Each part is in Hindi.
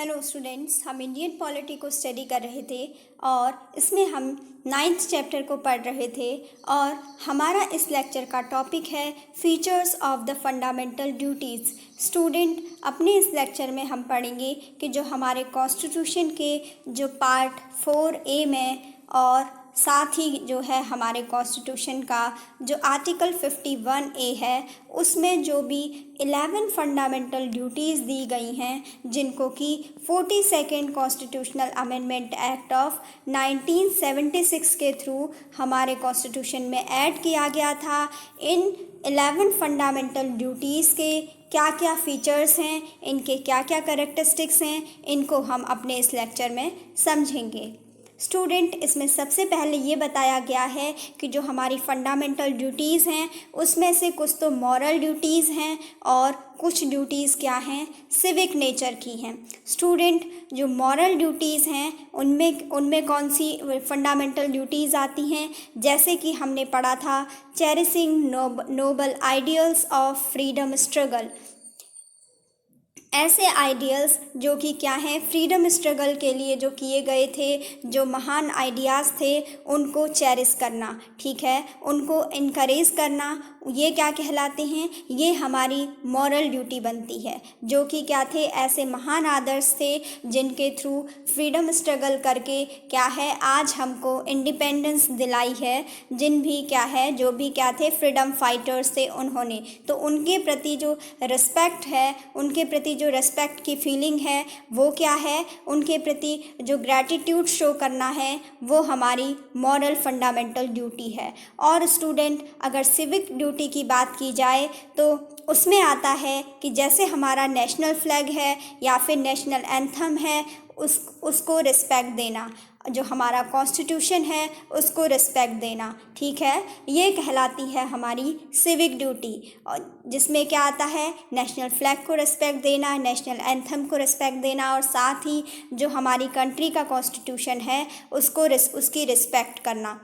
हेलो स्टूडेंट्स, हम इंडियन पॉलिटी को स्टडी कर रहे थे और इसमें हम 9th चैप्टर को पढ़ रहे थे और हमारा इस लेक्चर का टॉपिक है features of the fundamental duties. Student, अपने इस लेक्चर में हम पढ़ेंगे कि जो हमारे कॉन्स्टिट्यूशन के जो पार्ट 4A में और साथ ही जो है हमारे कॉन्स्टिट्यूशन का जो आर्टिकल 51A है उसमें जो भी 11 फंडामेंटल ड्यूटीज़ दी गई हैं जिनको कि 42nd constitutional amendment act of 1976 के थ्रू हमारे कॉन्स्टिट्यूशन में ऐड किया गया था। इन 11 फंडामेंटल ड्यूटीज़ के क्या क्या फ़ीचर्स हैं, इनके क्या क्या कैरेक्टरिस्टिक्स हैं, इनको हम अपने इस लेक्चर में समझेंगे। स्टूडेंट, इसमें सबसे पहले ये बताया गया है कि जो हमारी फंडामेंटल ड्यूटीज़ हैं उसमें से कुछ तो मॉरल ड्यूटीज़ हैं और कुछ ड्यूटीज़ क्या हैं, सिविक नेचर की हैं। स्टूडेंट, जो मॉरल ड्यूटीज़ हैं उनमें कौन सी फंडामेंटल ड्यूटीज़ आती हैं, जैसे कि हमने पढ़ा था cherishing noble ideals of freedom struggle. ऐसे आइडियल्स जो कि क्या हैं, फ्रीडम स्ट्रगल के लिए जो किए गए थे, जो महान आइडियाज़ थे उनको चेरिश करना, ठीक है, उनको इनकरेज करना, ये क्या कहलाते हैं, ये हमारी मॉरल ड्यूटी बनती है। जो कि क्या थे, ऐसे महान आदर्श थे जिनके थ्रू फ्रीडम स्ट्रगल करके क्या है आज हमको इंडिपेंडेंस दिलाई है। जिन भी क्या है, जो भी क्या थे, फ्रीडम फाइटर्स थे उन्होंने, तो उनके प्रति जो रिस्पेक्ट है, उनके प्रति जो रेस्पेक्ट की फीलिंग है वो क्या है, उनके प्रति जो ग्रैटिट्यूड शो करना है वो हमारी मॉरल फंडामेंटल ड्यूटी है। और स्टूडेंट, अगर सिविक ड्यूटी की बात की जाए तो उसमें आता है कि जैसे हमारा नेशनल फ्लैग है या फिर नेशनल एंथम है उसको रिस्पेक्ट देना, जो हमारा कॉन्स्टिट्यूशन है उसको रिस्पेक्ट देना, ठीक है, ये कहलाती है हमारी सिविक ड्यूटी। और जिसमें क्या आता है, नेशनल फ्लैग को रिस्पेक्ट देना, नेशनल एंथम को रिस्पेक्ट देना और साथ ही जो हमारी कंट्री का कॉन्स्टिट्यूशन है उसकी रिस्पेक्ट करना।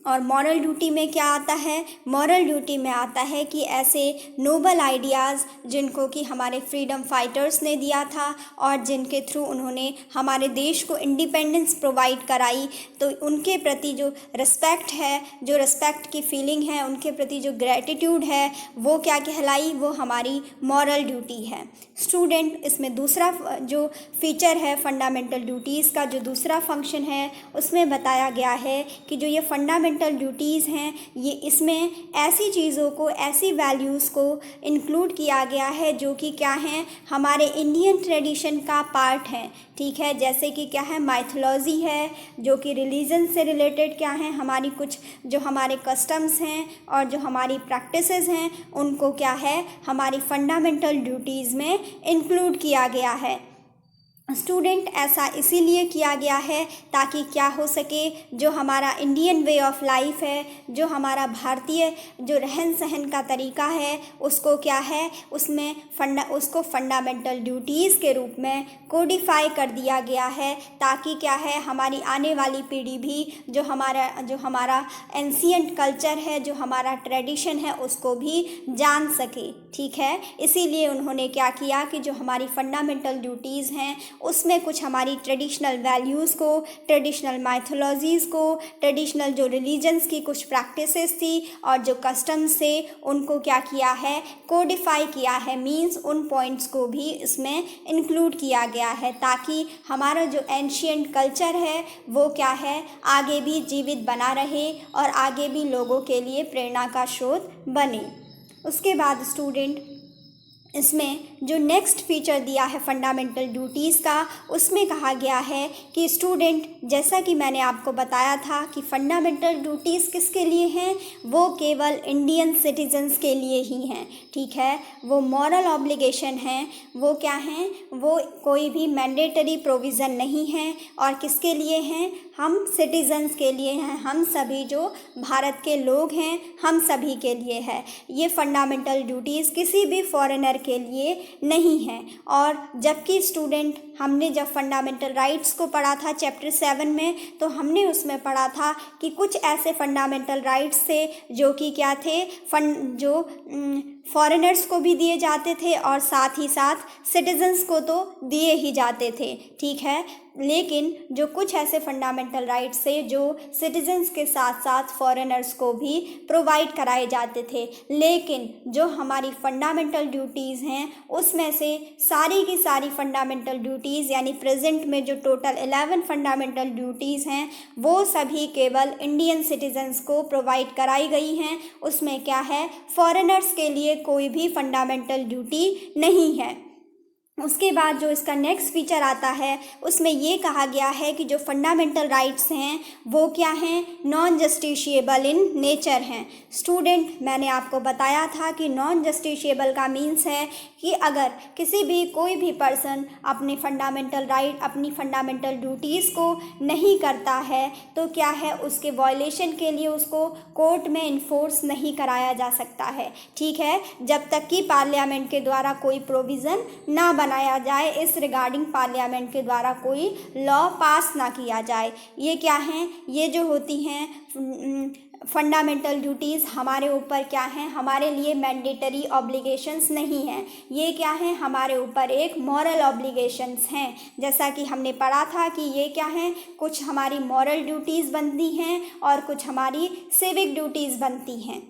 और मॉरल ड्यूटी में क्या आता है, मॉरल ड्यूटी में आता है कि ऐसे नोबल आइडियाज़ जिनको कि हमारे फ्रीडम फाइटर्स ने दिया था और जिनके थ्रू उन्होंने हमारे देश को इंडिपेंडेंस प्रोवाइड कराई, तो उनके प्रति जो रिस्पेक्ट है, जो रिस्पेक्ट की फीलिंग है, उनके प्रति जो ग्रैटिट्यूड है वो क्या कहलाई, वो हमारी मॉरल ड्यूटी है। स्टूडेंट, इसमें दूसरा जो फीचर है फंडामेंटल ड्यूटीज़ का, जो दूसरा फंक्शन है उसमें बताया गया है कि जो ये फंडामेंटल ड्यूटीज़ हैं ये इसमें ऐसी चीज़ों को, ऐसी वैल्यूज़ को इंक्लूड किया गया है जो कि क्या हैं, हमारे इंडियन ट्रेडिशन का पार्ट है, ठीक है, जैसे कि क्या है, माइथोलॉजी है, जो कि रिलीजन से रिलेटेड क्या है, हमारी कुछ जो हमारे कस्टम्स हैं और जो हमारी प्रैक्टिसेस हैं उनको क्या है, हमारी फंडामेंटल ड्यूटीज़ में इंक्लूड किया गया है। स्टूडेंट, ऐसा इसीलिए किया गया है ताकि क्या हो सके, जो हमारा इंडियन वे ऑफ लाइफ है, जो हमारा भारतीय जो रहन सहन का तरीका है उसको क्या है, उसको फंडामेंटल ड्यूटीज़ के रूप में कोडिफाई कर दिया गया है, ताकि क्या है, हमारी आने वाली पीढ़ी भी जो हमारा एंशिएंट कल्चर है, जो हमारा ट्रेडिशन है उसको भी जान सके, ठीक है। इसीलिए उन्होंने क्या किया कि जो हमारी फंडामेंटल ड्यूटीज़ हैं उसमें कुछ हमारी ट्रेडिशनल वैल्यूज़ को, ट्रेडिशनल माइथोलॉजीज़ को, ट्रेडिशनल जो रिलीजन्स की कुछ प्रैक्टिसेस थी और जो कस्टम्स से उनको क्या किया है, कोडिफाई किया है, मींस उन पॉइंट्स को भी इसमें इंक्लूड किया गया है ताकि हमारा जो एंशिएंट कल्चर है वो क्या है, आगे भी जीवित बना रहे और आगे भी लोगों के लिए प्रेरणा का स्रोत बने। उसके बाद स्टूडेंट, इसमें जो नेक्स्ट फीचर दिया है फंडामेंटल ड्यूटीज़ का उसमें कहा गया है कि स्टूडेंट, जैसा कि मैंने आपको बताया था कि फंडामेंटल ड्यूटीज़ किसके लिए हैं, वो केवल इंडियन सिटीजन्स के लिए ही हैं, ठीक है, वो मॉरल ऑब्लिगेशन हैं, वो क्या हैं, वो कोई भी मैंडेटरी प्रोविज़न नहीं है और किसके लिए हैं, हम सिटीजन्स के लिए हैं, हम सभी जो भारत के लोग हैं हम सभी के लिए है। ये फंडामेंटल ड्यूटीज़ किसी भी फॉरेनर के लिए नहीं है। और जबकि स्टूडेंट, हमने जब फंडामेंटल राइट्स को पढ़ा था चैप्टर 7 में, तो हमने उसमें पढ़ा था कि कुछ ऐसे फंडामेंटल राइट्स थे जो कि क्या थे, जो फॉरेनर्स को भी दिए जाते थे और साथ ही साथ सिटीजन्स को तो दिए ही जाते थे, ठीक है। लेकिन जो कुछ ऐसे फंडामेंटल राइट्स थे जो सिटीजन्स के साथ साथ फॉरेनर्स को भी प्रोवाइड कराए जाते थे, लेकिन जो हमारी फंडामेंटल ड्यूटीज़ हैं उसमें से सारी की सारी फंडामेंटल ड्यूटीज़ यानी प्रेजेंट में जो टोटल 11 फंडामेंटल ड्यूटीज़ हैं वो सभी केवल इंडियन सिटीजन्स को प्रोवाइड कराई गई हैं। उसमें क्या है, फॉरेनर्स के लिए कोई भी फंडामेंटल ड्यूटी नहीं है। उसके बाद जो इसका नेक्स्ट फीचर आता है उसमें ये कहा गया है कि जो फंडामेंटल राइट्स हैं वो क्या हैं, नॉन जस्टिशिएबल इन नेचर हैं। स्टूडेंट, मैंने आपको बताया था कि नॉन जस्टिशिएबल का मीन्स है कि अगर किसी भी कोई भी पर्सन अपने फंडामेंटल राइट अपनी फंडामेंटल ड्यूटीज़ को नहीं करता है तो क्या है, उसके वायलेशन के लिए उसको कोर्ट में इन्फोर्स नहीं कराया जा सकता है, ठीक है, जब तक कि पार्लियामेंट के द्वारा कोई प्रोविज़न ना बनाया जाए, इस रिगार्डिंग पार्लियामेंट के द्वारा कोई लॉ पास ना किया जाए। ये क्या हैं, ये जो होती हैं फंडामेंटल ड्यूटीज़ हमारे ऊपर क्या हैं, हमारे लिए मैंडेटरी ऑब्लिगेशंस नहीं हैं। ये क्या हैं, हमारे ऊपर एक मॉरल ऑब्लिगेशंस हैं। जैसा कि हमने पढ़ा था कि ये क्या हैं, कुछ हमारी मॉरल ड्यूटीज़ बनती हैं और कुछ हमारी सिविक ड्यूटीज़ बनती हैं।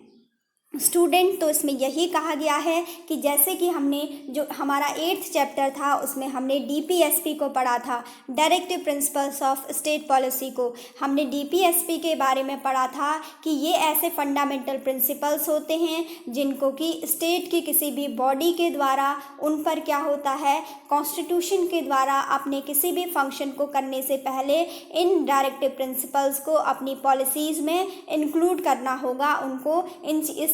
स्टूडेंट, तो इसमें यही कहा गया है कि जैसे कि हमने जो हमारा 8th चैप्टर था उसमें हमने DPSP को पढ़ा था, directive principles of state policy को। हमने DPSP के बारे में पढ़ा था कि ये ऐसे फंडामेंटल प्रिंसिपल्स होते हैं जिनको कि स्टेट की किसी भी बॉडी के द्वारा उन पर क्या होता है, कॉन्स्टिट्यूशन के द्वारा अपने किसी भी फंक्शन को करने से पहले इन डायरेक्टिव प्रिंसिपल्स को अपनी पॉलिसीज़ में इंक्लूड करना होगा, उनको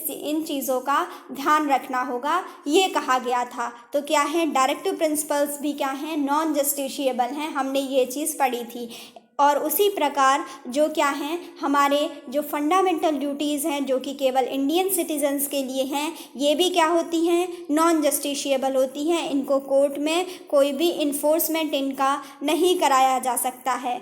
इन चीज़ों का ध्यान रखना होगा, ये कहा गया था। तो क्या है, डायरेक्टिव प्रिंसिपल्स भी क्या हैं, नॉन जस्टिशिएबल हैं, हमने ये चीज़ पढ़ी थी। और उसी प्रकार जो क्या हैं, हमारे जो फंडामेंटल ड्यूटीज़ हैं जो कि केवल इंडियन सिटीजन्स के लिए हैं, ये भी क्या होती हैं, नॉन जस्टिशिएबल होती हैं। इनको कोर्ट में कोई भी इन्फोर्समेंट इनका नहीं कराया जा सकता है।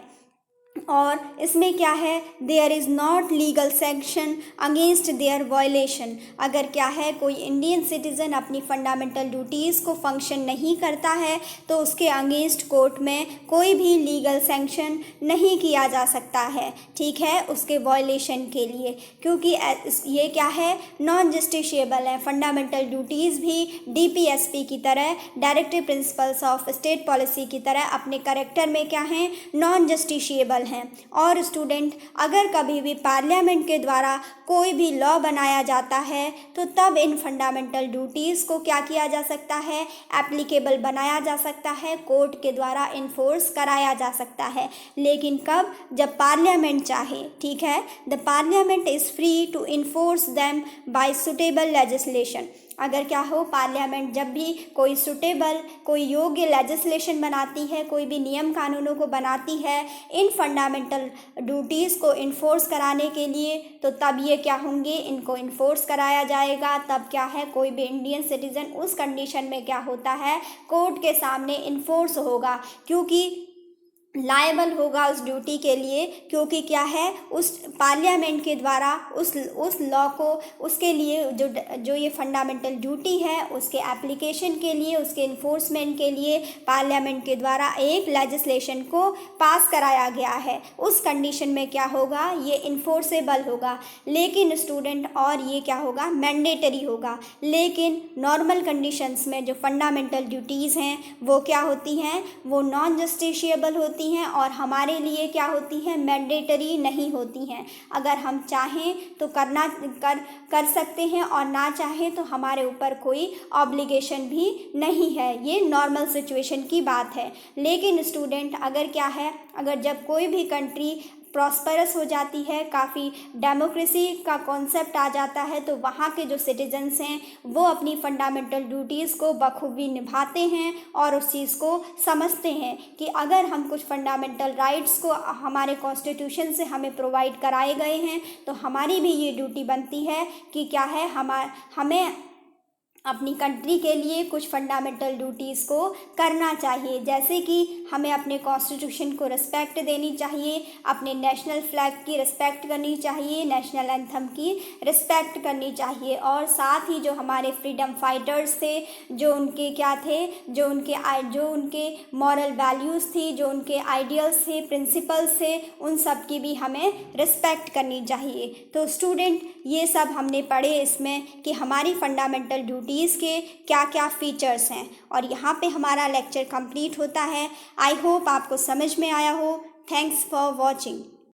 और इसमें क्या है, there is not legal sanction against their violation. अगर क्या है, कोई इंडियन सिटीज़न अपनी फंडामेंटल ड्यूटीज़ को फंक्शन नहीं करता है तो उसके अगेंस्ट कोर्ट में कोई भी लीगल सैंक्शन नहीं किया जा सकता है, ठीक है, उसके वायलेशन के लिए, क्योंकि ये क्या है, नॉन जस्टिशिएबल है। फंडामेंटल ड्यूटीज़ भी DPSP की तरह, directive principles of state policy की तरह अपने करेक्टर में क्या हैं, नॉन जस्टिशिएबल हैं। और स्टूडेंट, अगर कभी भी पार्लियामेंट के द्वारा कोई भी लॉ बनाया जाता है तो तब इन फंडामेंटल ड्यूटीज़ को क्या किया जा सकता है, एप्लीकेबल बनाया जा सकता है, कोर्ट के द्वारा इन्फोर्स कराया जा सकता है। लेकिन कब, जब पार्लियामेंट चाहे, ठीक है, the parliament is free to enforce them by suitable legislation. अगर क्या हो, पार्लियामेंट जब भी कोई सुटेबल, कोई योग्य लेजिस्लेशन बनाती है, कोई भी नियम कानूनों को बनाती है इन फंडामेंटल ड्यूटीज़ को इन्फोर्स कराने के लिए, तो तब ये क्या होंगे, इनको इन्फोर्स कराया जाएगा। तब क्या है, कोई भी इंडियन सिटीज़न उस कंडीशन में क्या होता है, कोर्ट के सामने इन्फोर्स होगा, क्योंकि लायबल होगा उस ड्यूटी के लिए, क्योंकि क्या है, उस पार्लियामेंट के द्वारा उस लॉ को, उसके लिए जो ये फंडामेंटल ड्यूटी है उसके एप्लीकेशन के लिए, उसके इन्फोर्समेंट के लिए पार्लियामेंट के द्वारा एक लेजिस्लेशन को पास कराया गया है। उस कंडीशन में क्या होगा, ये इन्फोर्सेबल होगा। लेकिन स्टूडेंट, और ये क्या होगा, मैंडेटरी होगा। लेकिन नॉर्मल कंडीशंस में जो फंडामेंटल ड्यूटीज़ हैं वो क्या होती हैं, वो नॉन जस्टिशिएबल होती हैं और हमारे लिए क्या होती हैं, मैंडेटरी नहीं होती हैं। अगर हम चाहें तो कर सकते हैं और ना चाहें तो हमारे ऊपर कोई ऑब्लिगेशन भी नहीं है। ये नॉर्मल सिचुएशन की बात है। लेकिन स्टूडेंट, अगर क्या है, अगर जब कोई भी कंट्री प्रॉस्परस हो जाती है, काफ़ी डेमोक्रेसी का कॉन्सेप्ट आ जाता है, तो वहाँ के जो सिटीजन्स हैं वो अपनी फंडामेंटल ड्यूटीज़ को बखूबी निभाते हैं और उस चीज़ को समझते हैं कि अगर हम कुछ फंडामेंटल राइट्स को हमारे कॉन्स्टिट्यूशन से हमें प्रोवाइड कराए गए हैं तो हमारी भी ये ड्यूटी बनती है कि क्या है, हमें अपनी कंट्री के लिए कुछ फंडामेंटल ड्यूटीज़ को करना चाहिए। जैसे कि हमें अपने कॉन्स्टिट्यूशन को रिस्पेक्ट देनी चाहिए, अपने नेशनल फ्लैग की रिस्पेक्ट करनी चाहिए, नेशनल एंथम की रिस्पेक्ट करनी चाहिए। और साथ ही जो हमारे फ्रीडम फाइटर्स थे, जो उनके क्या थे, जो उनके मॉरल वैल्यूज़ थी, जो उनके आइडियल्स थे, प्रिंसिपल्स थे, उन सब की भी हमें रिस्पेक्ट करनी चाहिए। तो स्टूडेंट, ये सब हमने पढ़े इसमें कि हमारी फंडामेंटल ड्यूटीज़ के क्या क्या फीचर्स हैं, और यहाँ पे हमारा लेक्चर कंप्लीट होता है। आई होप आपको समझ में आया हो। Thanks for watching.